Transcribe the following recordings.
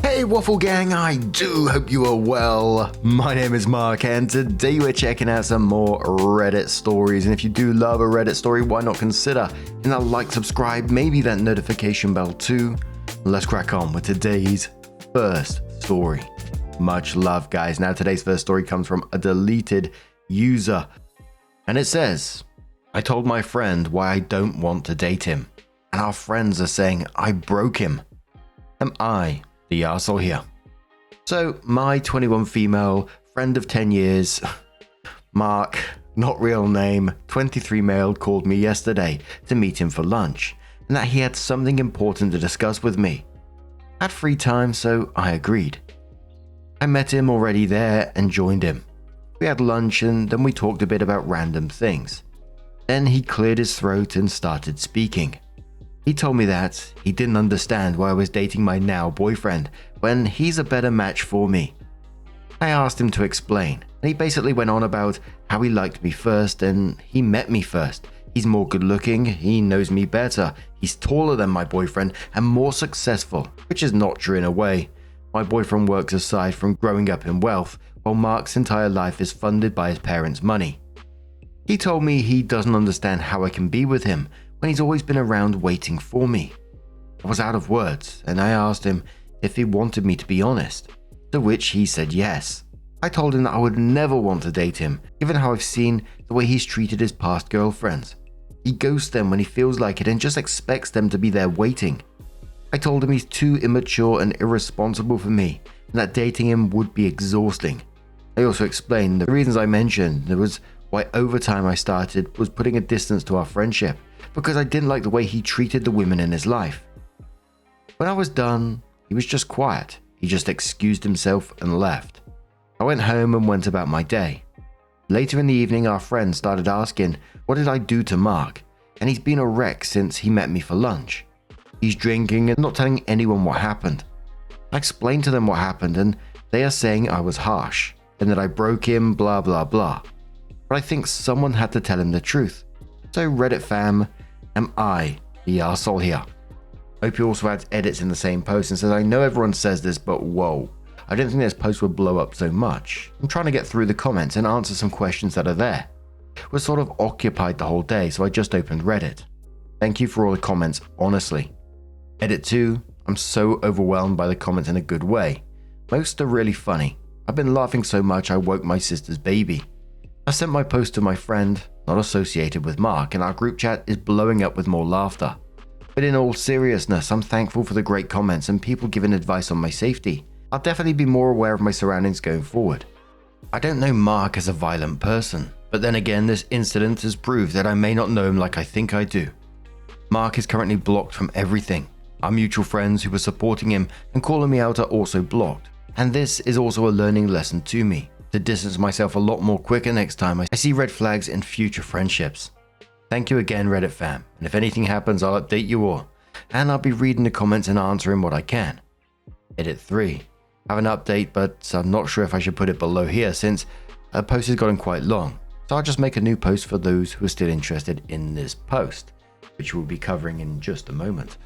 Hey Waffle Gang, I do hope you are well. My name is Mark and today we're checking out some more Reddit stories. And if you do love a Reddit story, why not consider hitting that like, subscribe, maybe that notification bell too. Let's crack on with today's first story. Much love, guys. Now today's first story comes from a deleted user. And it says, I told my friend why I don't want to date him. And our friends are saying I broke him. Am I the arsehole here? So my 21 female friend of 10 years, Mark, not real name, 23 male, called me yesterday to meet him for lunch and that he had something important to discuss with me. I had free time, so I agreed. I met him already there and joined him. We had lunch and then we talked a bit about random things. Then he cleared his throat and started speaking. He told me that he didn't understand why I was dating my now boyfriend when he's a better match for me. I asked him to explain, and he basically went on about how he liked me first and he met me first. He's more good looking, he knows me better, he's taller than my boyfriend and more successful, which is not true in a way. My boyfriend works aside from growing up in wealth, while Mark's entire life is funded by his parents' money. He told me he doesn't understand how I can be with him when he's always been around waiting for me. I was out of words and I asked him if he wanted me to be honest, to which he said yes. I told him that I would never want to date him, given how I've seen the way he's treated his past girlfriends. He ghosts them when he feels like it and just expects them to be there waiting. I told him he's too immature and irresponsible for me and that dating him would be exhausting. I also explained the reasons I mentioned there was why over time I started was putting a distance to our friendship because I didn't like the way he treated the women in his life. When I was done, he was just quiet. He just excused himself and left. I went home and went about my day. Later in the evening, our friend started asking, what did I do to Mark? And he's been a wreck since he met me for lunch. He's drinking and not telling anyone what happened. I explained to them what happened and they are saying I was harsh and that I broke him, blah blah blah. But I think someone had to tell him the truth. So Reddit fam, am I the arsehole here? Hope you also adds edits in the same post and says, I know everyone says this, but whoa, I didn't think this post would blow up so much. I'm trying to get through the comments and answer some questions that are there. We're sort of occupied the whole day, so I just opened Reddit. Thank you for all the comments, honestly. Edit 2, I'm so overwhelmed by the comments in a good way. Most are really funny. I've been laughing so much I woke my sister's baby. I sent my post to my friend, not associated with Mark, and our group chat is blowing up with more laughter. But in all seriousness, I'm thankful for the great comments and people giving advice on my safety. I'll definitely be more aware of my surroundings going forward. I don't know Mark as a violent person, but then again this incident has proved that I may not know him like I think I do. Mark is currently blocked from everything. Our mutual friends who were supporting him and calling me out are also blocked. And this is also a learning lesson to me, to distance myself a lot more quicker next time I see red flags in future friendships. Thank you again, Reddit fam, and if anything happens I'll update you all, and I'll be reading the comments and answering what I can. Edit 3. I have an update, but I'm not sure if I should put it below here since a post has gotten quite long, so I'll just make a new post for those who are still interested in this post, which we'll be covering in just a moment.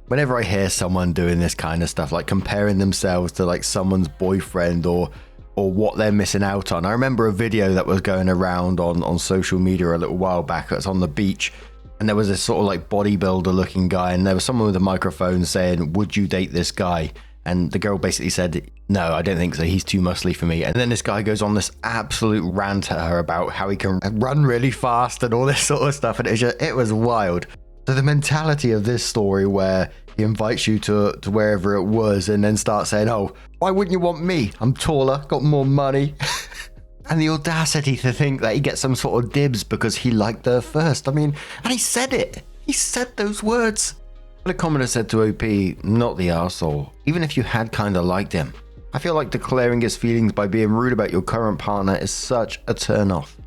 Whenever I hear someone doing this kind of stuff, like comparing themselves to like someone's boyfriend or what they're missing out on. I remember a video that was going around on social media a little while back. It's on the beach and there was this sort of like bodybuilder looking guy and there was someone with a microphone saying, would you date this guy? And the girl basically said, no, I don't think so. He's too muscly for me. And then this guy goes on this absolute rant at her about how he can run really fast and all this sort of stuff. And it was wild. So the mentality of this story where he invites you to wherever it was and then starts saying, oh, why wouldn't you want me? I'm taller, got more money. And the audacity to think that he gets some sort of dibs because he liked her first. I mean, and he said it. He said those words. But a commenter said to OP, not the arsehole, even if you had kinda liked him. I feel like declaring his feelings by being rude about your current partner is such a turn off.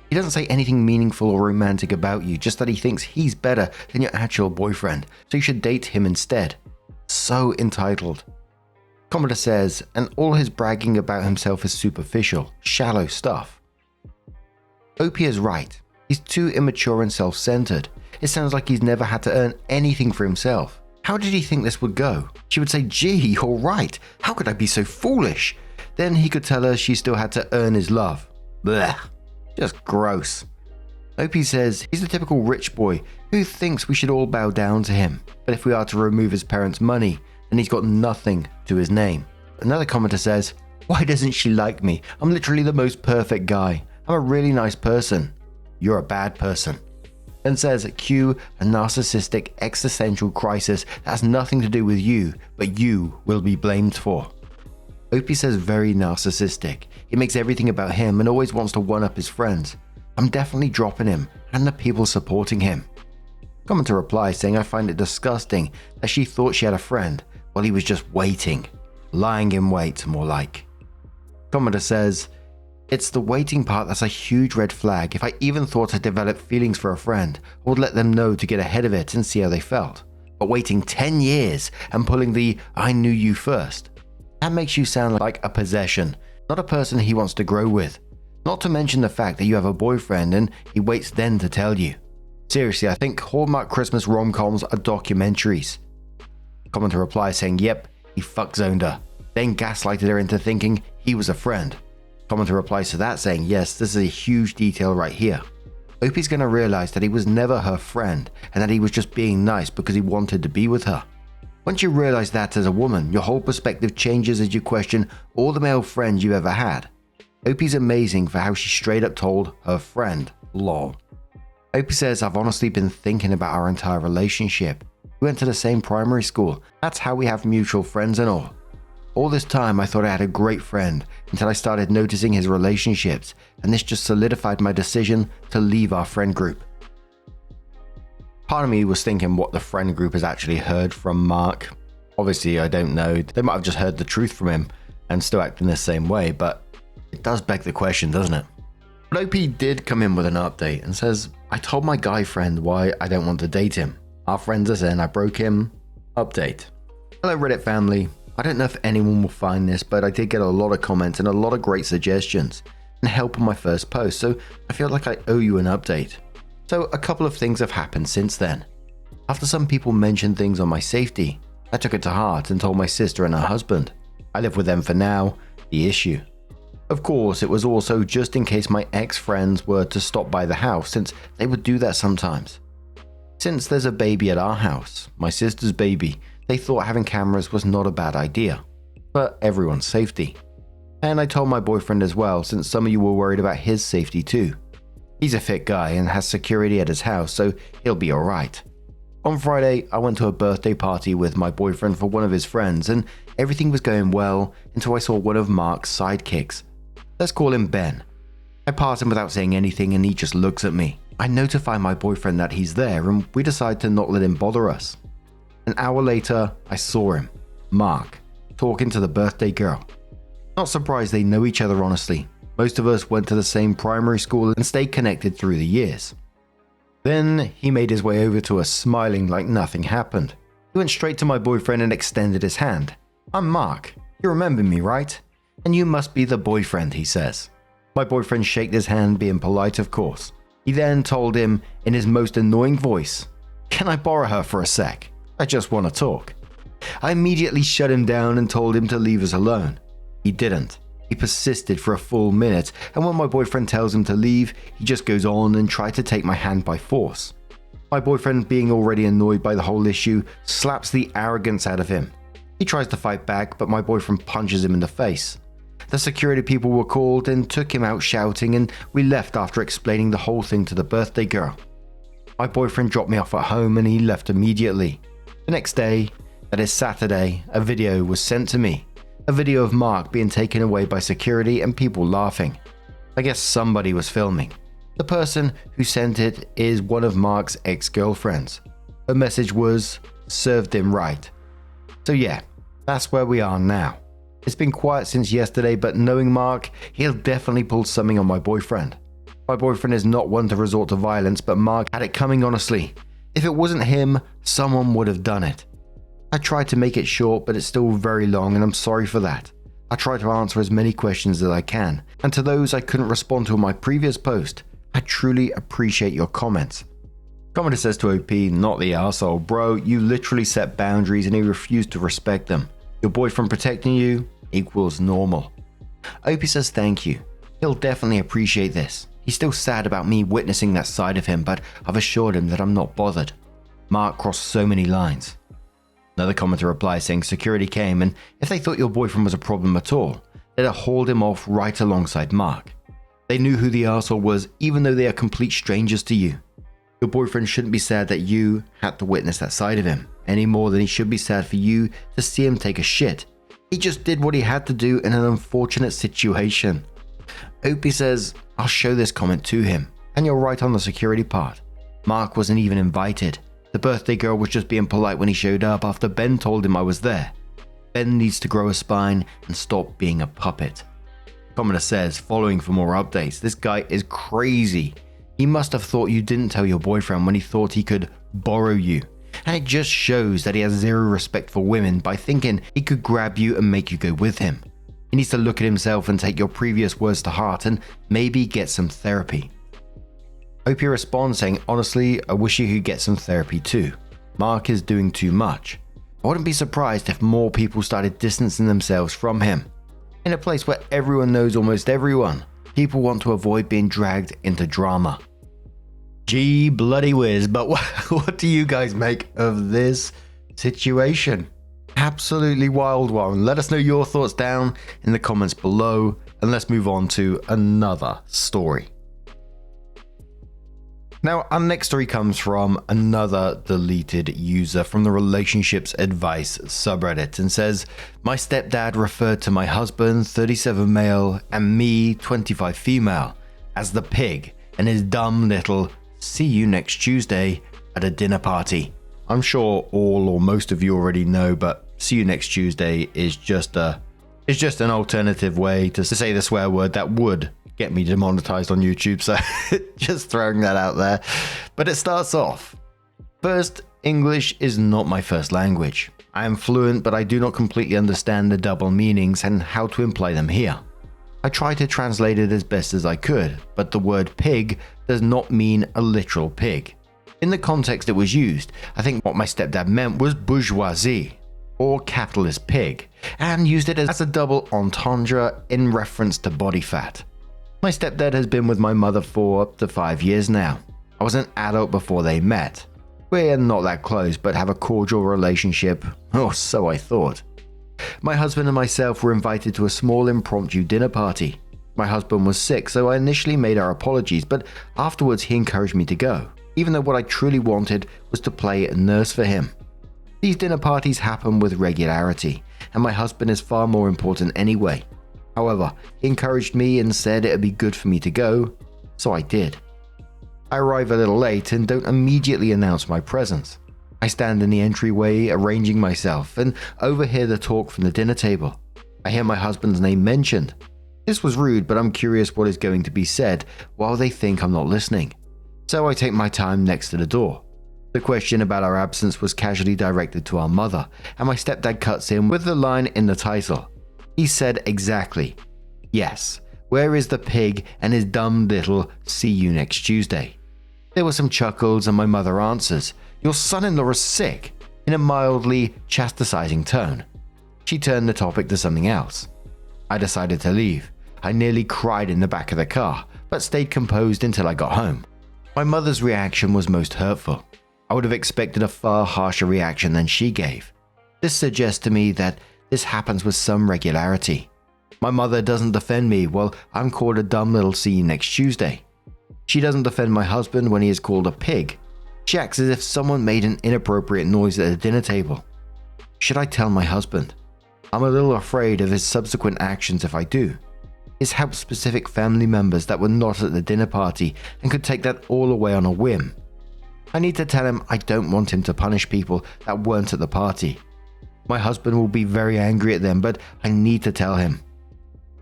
He doesn't say anything meaningful or romantic about you, just that he thinks he's better than your actual boyfriend, so you should date him instead. So entitled. Commenter says, and all his bragging about himself is superficial, shallow stuff. OP is right. He's too immature and self-centered. It sounds like he's never had to earn anything for himself. How did he think this would go? She would say, "Gee, you're right. How could I be so foolish?" Then he could tell her she still had to earn his love. Blech. Just gross. Opie says he's the typical rich boy who thinks we should all bow down to him, but if we are to remove his parents' money, then he's got nothing to his name. Another commenter says, "Why doesn't she like me? I'm literally the most perfect guy. I'm a really nice person." You're a bad person. Then says, "Cue a narcissistic existential crisis that has nothing to do with you, but you will be blamed for." Opie says very narcissistic. He makes everything about him and always wants to one-up his friends. I'm definitely dropping him and the people supporting him. Commenter replies saying, "I find it disgusting that she thought she had a friend while he was just waiting. Lying in wait, more like." Commenter says, "It's the waiting part that's a huge red flag. If I even thought I developed feelings for a friend, I would let them know to get ahead of it and see how they felt. But waiting 10 years and pulling the 'I knew you first,' that makes you sound like a possession, not a person he wants to grow with. Not to mention the fact that you have a boyfriend and he waits then to tell you. Seriously, I think Hallmark Christmas rom-coms are documentaries." Commenter replies saying, "Yep, he fuck-zoned her, then gaslighted her into thinking he was a friend." Commenter replies to that saying, "Yes, this is a huge detail right here. Opie's going to realize that he was never her friend and that he was just being nice because he wanted to be with her. Once you realize that as a woman, your whole perspective changes as you question all the male friends you ever had. Opie's amazing for how she straight up told her friend, lol." Opie says, "I've honestly been thinking about our entire relationship. We went to the same primary school. That's how we have mutual friends and all. All this time I thought I had a great friend until I started noticing his relationships, and this just solidified my decision to leave our friend group." Part of me was thinking what the friend group has actually heard from Mark. Obviously, I don't know. They might have just heard the truth from him and still acting the same way, but it does beg the question, doesn't it? But OP did come in with an update and says, "I told my guy friend why I don't want to date him. Our friends are saying I broke him. Update." Hello Reddit family. I don't know if anyone will find this, but I did get a lot of comments and a lot of great suggestions and help on my first post, so I feel like I owe you an update. So a couple of things have happened since then. After some people mentioned things on my safety, I took it to heart and told my sister and her husband. I live with them for now, the issue. Of course, it was also just in case my ex-friends were to stop by the house, since they would do that sometimes. Since there's a baby at our house, my sister's baby, they thought having cameras was not a bad idea, for everyone's safety. And I told my boyfriend as well, since some of you were worried about his safety too. He's a fit guy and has security at his house, so he'll be alright. On Friday, I went to a birthday party with my boyfriend for one of his friends, and everything was going well until I saw one of Mark's sidekicks. Let's call him Ben. I pass him without saying anything and he just looks at me. I notify my boyfriend that he's there and we decide to not let him bother us. An hour later, I saw him, Mark, talking to the birthday girl. Not surprised they know each other honestly. Most of us went to the same primary school and stayed connected through the years. Then he made his way over to us smiling like nothing happened. He went straight to my boyfriend and extended his hand. "I'm Mark. You remember me, right? And you must be the boyfriend," he says. My boyfriend shook his hand, being polite of course. He then told him in his most annoying voice, "Can I borrow her for a sec? I just want to talk." I immediately shut him down and told him to leave us alone. He didn't. He persisted for a full minute, and when my boyfriend tells him to leave, he just goes on and tried to take my hand by force. My boyfriend, being already annoyed by the whole issue, slaps the arrogance out of him. He tries to fight back, but my boyfriend punches him in the face. The security people were called and took him out shouting, and we left after explaining the whole thing to the birthday girl. My boyfriend dropped me off at home and he left immediately. The next day, that is Saturday, a video was sent to me. A video of Mark being taken away by security and people laughing. I guess somebody was filming. The person who sent it is one of Mark's ex-girlfriends. Her message was, "Served him right." So yeah, that's where we are now. It's been quiet since yesterday, but knowing Mark, he'll definitely pull something on my boyfriend. My boyfriend is not one to resort to violence, but Mark had it coming honestly. If it wasn't him, someone would have done it. I tried to make it short, but it's still very long and I'm sorry for that. I try to answer as many questions as I can, and to those I couldn't respond to in my previous post, I truly appreciate your comments. Commenter says to OP, not the arsehole. Bro, you literally set boundaries and he refused to respect them. Your boyfriend protecting you equals normal. OP says thank you. He'll definitely appreciate this. He's still sad about me witnessing that side of him, but I've assured him that I'm not bothered. Mark crossed so many lines. Another commenter replies saying security came, and if they thought your boyfriend was a problem at all, they'd have hauled him off right alongside Mark. They knew who the arsehole was, even though they are complete strangers to you. Your boyfriend shouldn't be sad that you had to witness that side of him, any more than he should be sad for you to see him take a shit. He just did what he had to do in an unfortunate situation. Opie says, I'll show this comment to him, and you're right on the security part. Mark wasn't even invited. The birthday girl was just being polite when he showed up after Ben told him I was there. Ben needs to grow a spine and stop being a puppet. Commenter says, following for more updates, this guy is crazy. He must have thought you didn't tell your boyfriend when he thought he could borrow you. And it just shows that he has zero respect for women by thinking he could grab you and make you go with him. He needs to look at himself and take your previous words to heart and maybe get some therapy. OP responds saying, honestly, I wish you could get some therapy too. Mark is doing too much. I wouldn't be surprised if more people started distancing themselves from him. In a place where everyone knows almost everyone, people want to avoid being dragged into drama. Gee bloody whiz, but what do you guys make of this situation? Absolutely wild one. Let us know your thoughts down in the comments below, and let's move on to another story. Now, our next story comes from another deleted user from the Relationships Advice subreddit and says, my stepdad referred to my husband, 37 male, and me, 25 female, as the pig and his dumb little see you next Tuesday at a dinner party. I'm sure all or most of you already know, but see you next Tuesday is just an alternative way to say the swear word that would get me demonetized on YouTube, so just throwing that out there. But it starts off. First, English is not my first language. I am fluent, but I do not completely understand the double meanings and how to imply them here. I tried to translate it as best as I could, but the word pig does not mean a literal pig. In the context it was used, I think what my stepdad meant was bourgeoisie, or capitalist pig, and used it as a double entendre in reference to body fat. My stepdad has been with my mother for up to 5 years now. I was an adult before they met. We're not that close, but have a cordial relationship, or so I thought. My husband and myself were invited to a small impromptu dinner party. My husband was sick, so I initially made our apologies, but afterwards he encouraged me to go, even though what I truly wanted was to play a nurse for him. These dinner parties happen with regularity, and my husband is far more important anyway. However, he encouraged me and said it would be good for me to go, so I did. I arrive a little late and don't immediately announce my presence. I stand in the entryway arranging myself and overhear the talk from the dinner table. I hear my husband's name mentioned. This was rude, but I'm curious what is going to be said while they think I'm not listening. So I take my time next to the door. The question about our absence was casually directed to our mother, and my stepdad cuts in with the line in the title. He said exactly, yes, where is the pig and his dumb little see you next Tuesday? There were some chuckles and my mother answers, your son-in-law is sick, in a mildly chastising tone. She turned the topic to something else. I decided to leave. I nearly cried in the back of the car, but stayed composed until I got home. My mother's reaction was most hurtful. I would have expected a far harsher reaction than she gave. This suggests to me that this happens with some regularity. My mother doesn't defend me while I'm called a dumb little see you next Tuesday. She doesn't defend my husband when he is called a pig. She acts as if someone made an inappropriate noise at the dinner table. Should I tell my husband? I'm a little afraid of his subsequent actions if I do. He's helped specific family members that were not at the dinner party and could take that all away on a whim. I need to tell him I don't want him to punish people that weren't at the party. My husband will be very angry at them, but I need to tell him.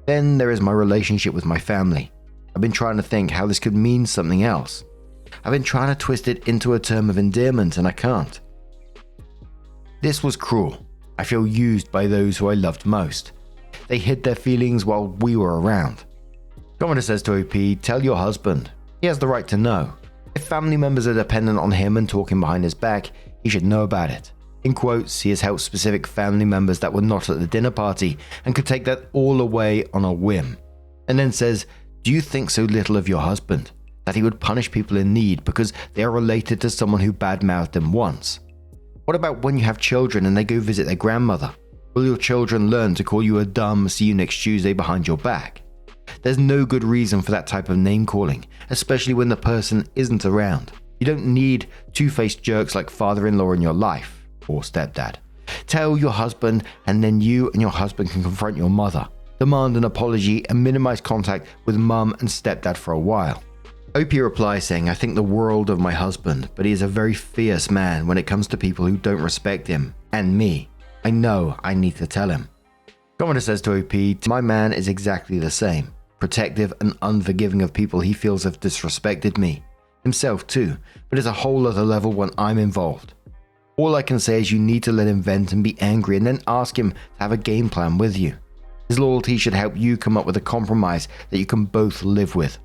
Then there is my relationship with my family. I've been trying to think how this could mean something else. I've been trying to twist it into a term of endearment and I can't. This was cruel. I feel used by those who I loved most. They hid their feelings while we were around. Commenter says to OP, tell your husband. He has the right to know. If family members are dependent on him and talking behind his back, he should know about it. In quotes, he has helped specific family members that were not at the dinner party and could take that all away on a whim. And then says, do you think so little of your husband, that he would punish people in need because they are related to someone who badmouthed him once? What about when you have children and they go visit their grandmother? Will your children learn to call you a dumb see you next Tuesday behind your back? There's no good reason for that type of name calling, especially when the person isn't around. You don't need two-faced jerks like father-in-law in your life, or stepdad. Tell your husband, and then you and your husband can confront your mother, demand an apology, and minimize contact with mum and stepdad for a while. OP replies saying, I think the world of my husband, but he is a very fierce man when it comes to people who don't respect him, and me. I know I need to tell him. Commenter says to OP, my man is exactly the same. Protective and unforgiving of people he feels have disrespected me. Himself too, but it's a whole other level when I'm involved. All I can say is you need to let him vent and be angry and then ask him to have a game plan with you. His loyalty should help you come up with a compromise that you can both live with.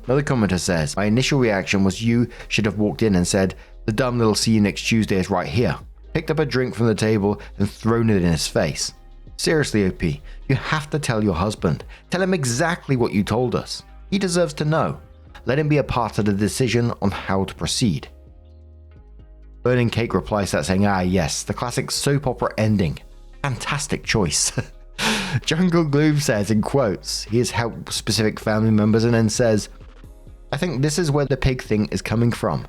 Another commenter says, my initial reaction was you should have walked in and said, the dumb little see you next Tuesday is right here. Picked up a drink from the table and thrown it in his face. Seriously, OP, you have to tell your husband. Tell him exactly what you told us. He deserves to know. Let him be a part of the decision on how to proceed. Burning Cake replies to that saying, yes, the classic soap opera ending. Fantastic choice. Jungle Gloom says in quotes, he has helped specific family members and then says, I think this is where the pig thing is coming from.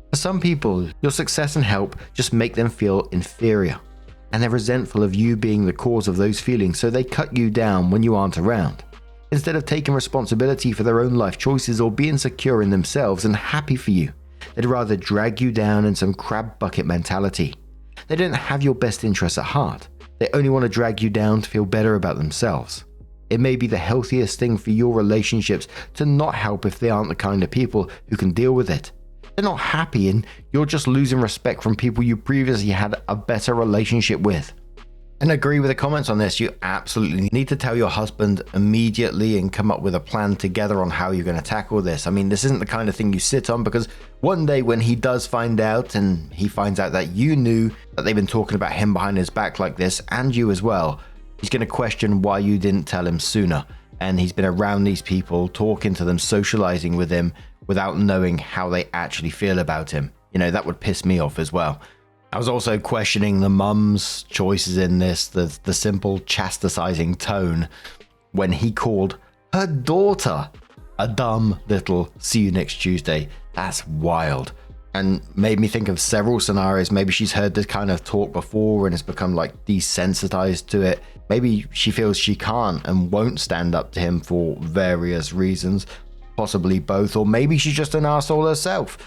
For some people, your success and help just make them feel inferior. And they're resentful of you being the cause of those feelings, so they cut you down when you aren't around. Instead of taking responsibility for their own life choices or being secure in themselves and happy for you, they'd rather drag you down in some crab bucket mentality. They don't have your best interests at heart. They only want to drag you down to feel better about themselves. It may be the healthiest thing for your relationships to not help if they aren't the kind of people who can deal with it. They're not happy and you're just losing respect from people you previously had a better relationship with. And agree with the comments on this, you absolutely need to tell your husband immediately and come up with a plan together on how you're going to tackle this. I mean, this isn't the kind of thing you sit on, because one day when he does find out and he finds out that you knew that they've been talking about him behind his back like this, and you as well, he's going to question why you didn't tell him sooner. And he's been around these people, talking to them, socializing with him, without knowing how they actually feel about him. You know, that would piss me off as well. I was also questioning the mum's choices in this, the simple chastising tone when he called her daughter a dumb little see you next Tuesday. That's wild. And made me think of several scenarios. Maybe she's heard this kind of talk before and has become like desensitized to it. Maybe she feels she can't and won't stand up to him for various reasons. Possibly both, or maybe she's just an asshole herself.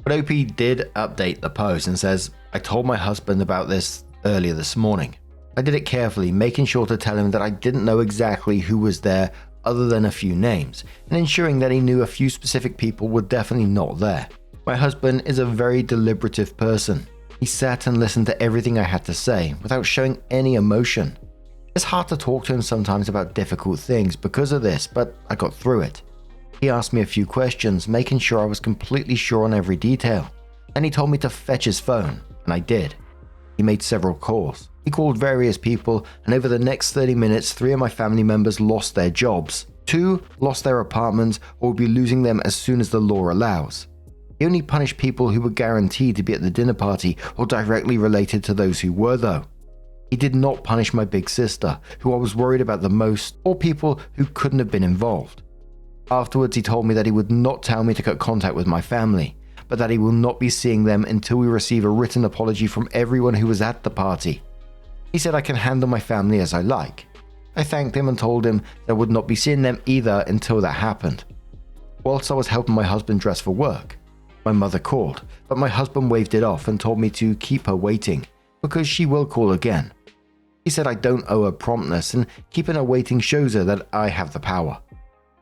But OP did update the post and says, I told my husband about this earlier this morning. I did it carefully, making sure to tell him that I didn't know exactly who was there other than a few names, and ensuring that he knew a few specific people were definitely not there. My husband is a very deliberative person. He sat and listened to everything I had to say without showing any emotion. It's hard to talk to him sometimes about difficult things because of this, but I got through it. He asked me a few questions, making sure I was completely sure on every detail. And he told me to fetch his phone, and I did. He made several calls. He called various people, and over the next 30 minutes, 3 of my family members lost their jobs. 2 lost their apartments or would be losing them as soon as the law allows. He only punished people who were guaranteed to be at the dinner party or directly related to those who were, though. He did not punish my big sister, who I was worried about the most, or people who couldn't have been involved. Afterwards, he told me that he would not tell me to cut contact with my family, but that he will not be seeing them until we receive a written apology from everyone who was at the party. He said I can handle my family as I like. I thanked him and told him that I would not be seeing them either until that happened. Whilst I was helping my husband dress for work, my mother called, but my husband waved it off and told me to keep her waiting, because she will call again. He said I don't owe her promptness, and keeping her waiting shows her that I have the power.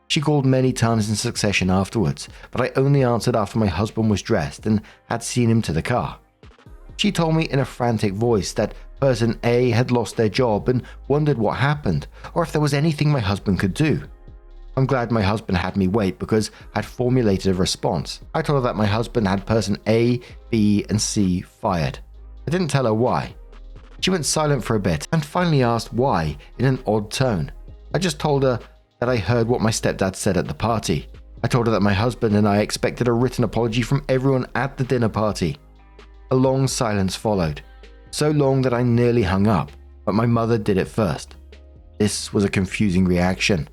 She called many times in succession afterwards, but I only answered after my husband was dressed and had seen him to the car. She told me in a frantic voice that person A had lost their job and wondered what happened, or if there was anything my husband could do. I'm glad my husband had me wait because I'd formulated a response. I told her that my husband had person A, B, and C fired. I didn't tell her why. She went silent for a bit and finally asked why in an odd tone. I just told her that I heard what my stepdad said at the party. I told her that my husband and I expected a written apology from everyone at the dinner party. A long silence followed, so long that I nearly hung up, but my mother did it first. This was a confusing reaction.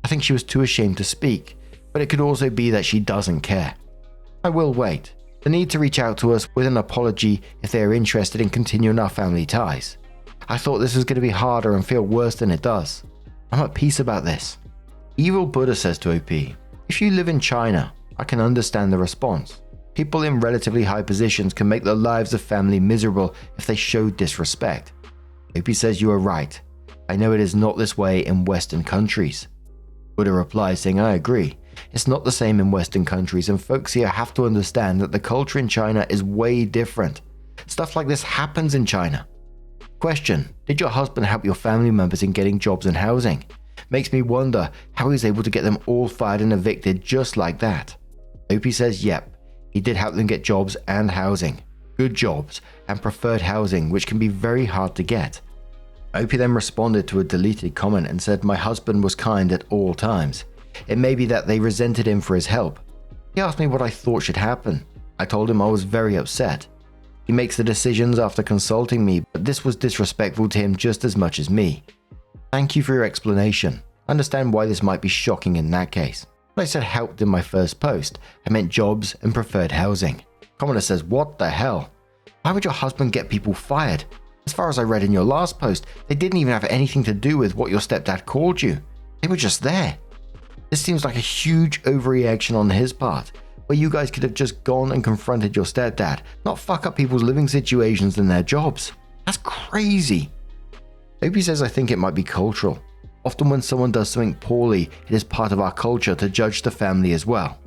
I think she was too ashamed to speak, but it could also be that she doesn't care. I will wait. The need to reach out to us with an apology if they are interested in continuing our family ties. I thought this was going to be harder and feel worse than it does. I'm at peace about this. Evil Buddha says to OP, if you live in China, I can understand the response. People in relatively high positions can make the lives of family miserable if they show disrespect. OP says you are right. I know it is not this way in Western countries. Buddha replies saying I agree. It's not the same in Western countries, and folks here have to understand that the culture in China is way different. Stuff like this happens in China. Question: did your husband help your family members in getting jobs and housing? Makes me wonder how he's able to get them all fired and evicted just like that. OP says yep, he did help them get jobs and housing. Good jobs and preferred housing, which can be very hard to get. OP then responded to a deleted comment and said my husband was kind at all times. It may be that they resented him for his help. He asked me what I thought should happen. I told him I was very upset. He makes the decisions after consulting me, but this was disrespectful to him just as much as me. Thank you for your explanation. I understand why this might be shocking in that case. When I said helped in my first post, I meant jobs and preferred housing. Commenter says, what the hell? Why would your husband get people fired? As far as I read in your last post, they didn't even have anything to do with what your stepdad called you. They were just there. This seems like a huge overreaction on his part, where you guys could have just gone and confronted your stepdad, not fuck up people's living situations and their jobs. That's crazy. OP says I think it might be cultural. Often when someone does something poorly, it is part of our culture to judge the family as well.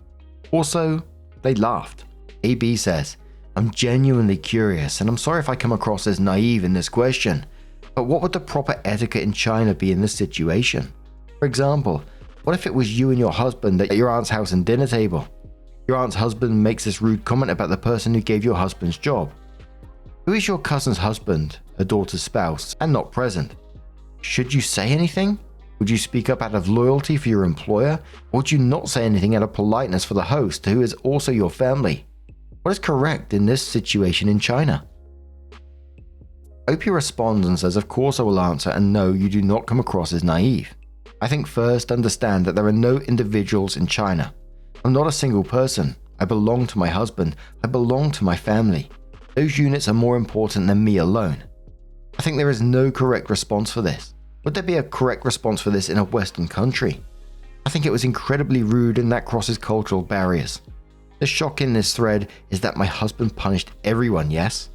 Also, they laughed. AB says, I'm genuinely curious and I'm sorry if I come across as naive in this question, but what would the proper etiquette in China be in this situation? For example, what if it was you and your husband at your aunt's house and dinner table? Your aunt's husband makes this rude comment about the person who gave your husband's job. Who is your cousin's husband, her daughter's spouse, and not present? Should you say anything? Would you speak up out of loyalty for your employer? Or would you not say anything out of politeness for the host, who is also your family? What is correct in this situation in China? OP responds and says, of course I will answer, and no, you do not come across as naive. I think first understand that there are no individuals in China. I'm not a single person. I belong to my husband. I belong to my family. Those units are more important than me alone. I think there is no correct response for this. Would there be a correct response for this in a Western country? I think it was incredibly rude and that crosses cultural barriers. The shock in this thread is that my husband punished everyone, yes?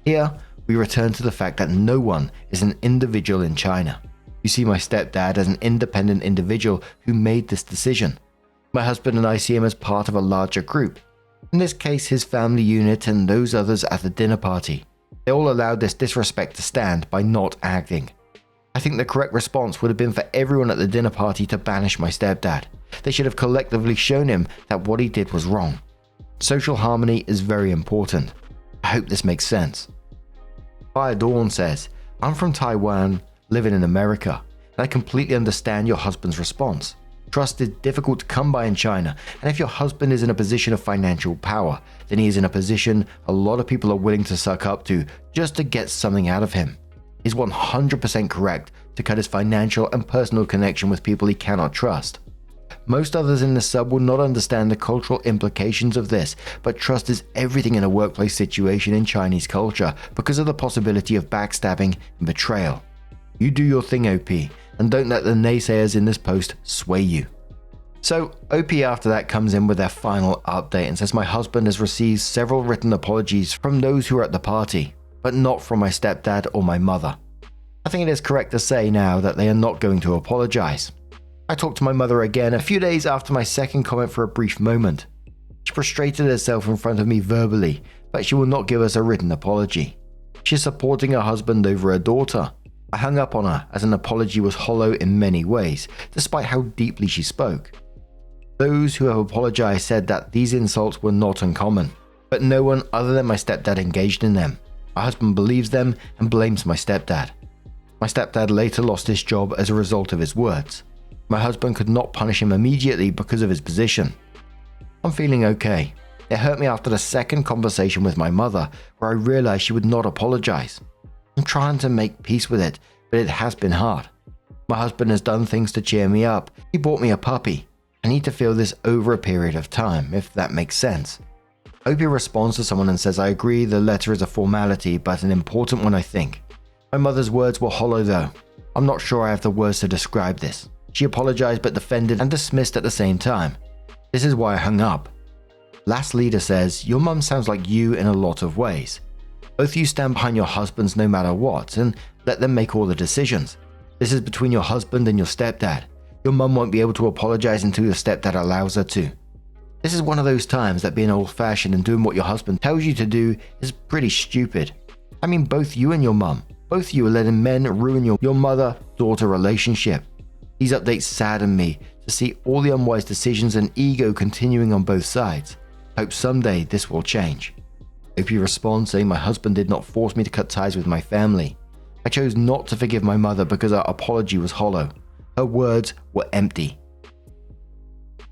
Here, we return to the fact that no one is an individual in China. You see my stepdad as an independent individual who made this decision. My husband and I see him as part of a larger group. In this case, his family unit and those others at the dinner party. They all allowed this disrespect to stand by not acting. I think the correct response would have been for everyone at the dinner party to banish my stepdad. They should have collectively shown him that what he did was wrong. Social harmony is very important. I hope this makes sense. Fire Dawn says, I'm from Taiwan, living in America, and I completely understand your husband's response. Trust is difficult to come by in China, and if your husband is in a position of financial power, then he is in a position a lot of people are willing to suck up to just to get something out of him. He's 100% correct to cut his financial and personal connection with people he cannot trust. Most others in the sub will not understand the cultural implications of this, but trust is everything in a workplace situation in Chinese culture because of the possibility of backstabbing and betrayal. You do your thing, OP, and don't let the naysayers in this post sway you. So, OP after that comes in with their final update and says my husband has received several written apologies from those who were at the party, but not from my stepdad or my mother. I think it is correct to say now that they are not going to apologize. I talked to my mother again a few days after my second comment for a brief moment. She prostrated herself in front of me verbally, but she will not give us a written apology. She is supporting her husband over her daughter. I hung up on her as an apology was hollow in many ways, despite how deeply she spoke. Those who have apologized said that these insults were not uncommon, but no one other than my stepdad engaged in them. My husband believes them and blames my stepdad. My stepdad later lost his job as a result of his words. My husband could not punish him immediately because of his position. I'm feeling okay. It hurt me after the second conversation with my mother, where I realized she would not apologize. I'm trying to make peace with it, but it has been hard. My husband has done things to cheer me up. He bought me a puppy. I need to feel this over a period of time, if that makes sense. Opie responds to someone and says, I agree the letter is a formality, but an important one I think. My mother's words were hollow though. I'm not sure I have the words to describe this. She apologized but defended and dismissed at the same time. This is why I hung up. Last leader says, your mum sounds like you in a lot of ways. Both of you stand behind your husbands no matter what and let them make all the decisions. This is between your husband and your stepdad. Your mum won't be able to apologize until your stepdad allows her to. This is one of those times that being old-fashioned and doing what your husband tells you to do is pretty stupid. I mean, both you and your mum, both of you are letting men ruin your mother-daughter relationship. These updates sadden me to see all the unwise decisions and ego continuing on both sides. Hope someday this will change. Opie responds saying my husband did not force me to cut ties with my family. I chose not to forgive my mother because her apology was hollow. Her words were empty.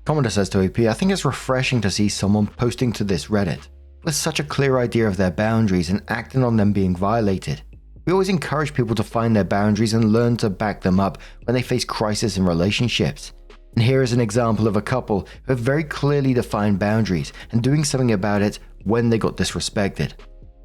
Commenter says to OP, I think it's refreshing to see someone posting to this Reddit with such a clear idea of their boundaries and acting on them being violated. We always encourage people to find their boundaries and learn to back them up when they face crisis in relationships. And here is an example of a couple who have very clearly defined boundaries and doing something about it when they got disrespected.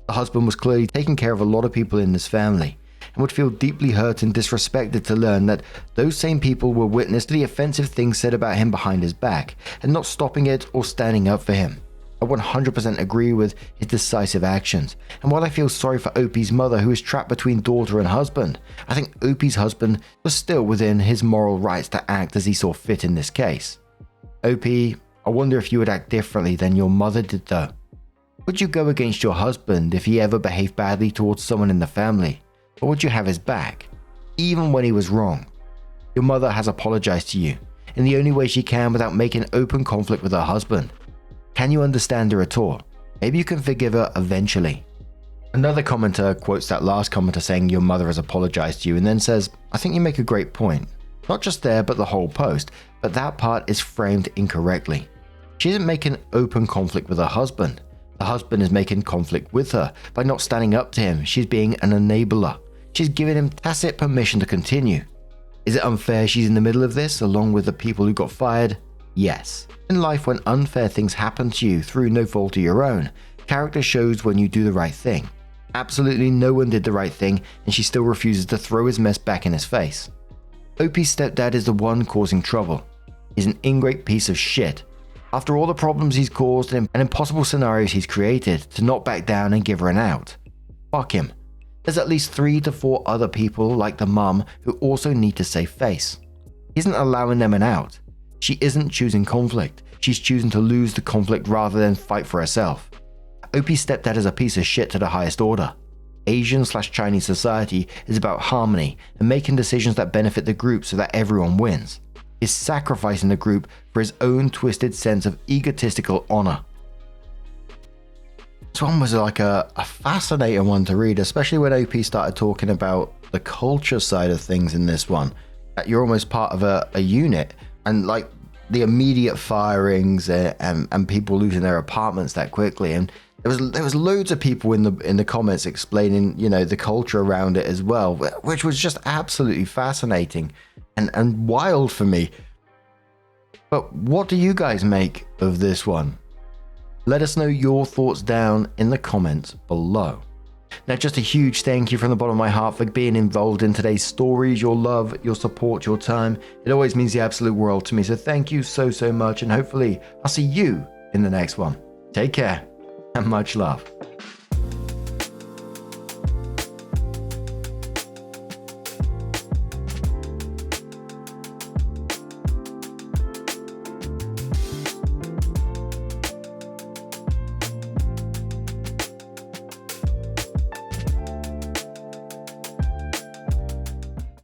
The husband was clearly taking care of a lot of people in this family and would feel deeply hurt and disrespected to learn that those same people were witness to the offensive things said about him behind his back and not stopping it or standing up for him. I 100% agree with his decisive actions, and while I feel sorry for Opie's mother who is trapped between daughter and husband, I think Opie's husband was still within his moral rights to act as he saw fit in this case. Opie, I wonder if you would act differently than your mother did though. Would you go against your husband if he ever behaved badly towards someone in the family? Or would you have his back, even when he was wrong? Your mother has apologized to you, in the only way she can without making open conflict with her husband. Can you understand her at all? Maybe you can forgive her eventually. Another commenter quotes that last commenter saying your mother has apologized to you and then says, I think you make a great point. Not just there, but the whole post, but that part is framed incorrectly. She isn't making open conflict with her husband. The husband is making conflict with her. By not standing up to him, she's being an enabler. She's giving him tacit permission to continue. Is it unfair she's in the middle of this, along with the people who got fired? Yes. In life, when unfair things happen to you through no fault of your own, character shows when you do the right thing. Absolutely no one did the right thing, and she still refuses to throw his mess back in his face. Opie's stepdad is the one causing trouble. He's an ingrate piece of shit. After all the problems he's caused and impossible scenarios he's created, to not back down and give her an out. Fuck him. There's at least 3 to 4 other people like the mum who also need to save face. He isn't allowing them an out. She isn't choosing conflict. She's choosing to lose the conflict rather than fight for herself. Opie's stepdad is a piece of shit to the highest order. Asian/Chinese society is about harmony and making decisions that benefit the group so that everyone wins. He's sacrificing the group for his own twisted sense of egotistical honor. This one was like a fascinating one to read, especially when OP started talking about the culture side of things in this one. That you're almost part of a unit, and like the immediate firings and people losing their apartments that quickly. And there was loads of people in the comments explaining, you know, the culture around it as well, which was just absolutely fascinating and wild for me. But what do you guys make of this one? Let us know your thoughts down in the comments below. Now, just a huge thank you from the bottom of my heart for being involved in today's stories, your love, your support, your time. It always means the absolute world to me. So thank you so much. And hopefully I'll see you in the next one. Take care and much love.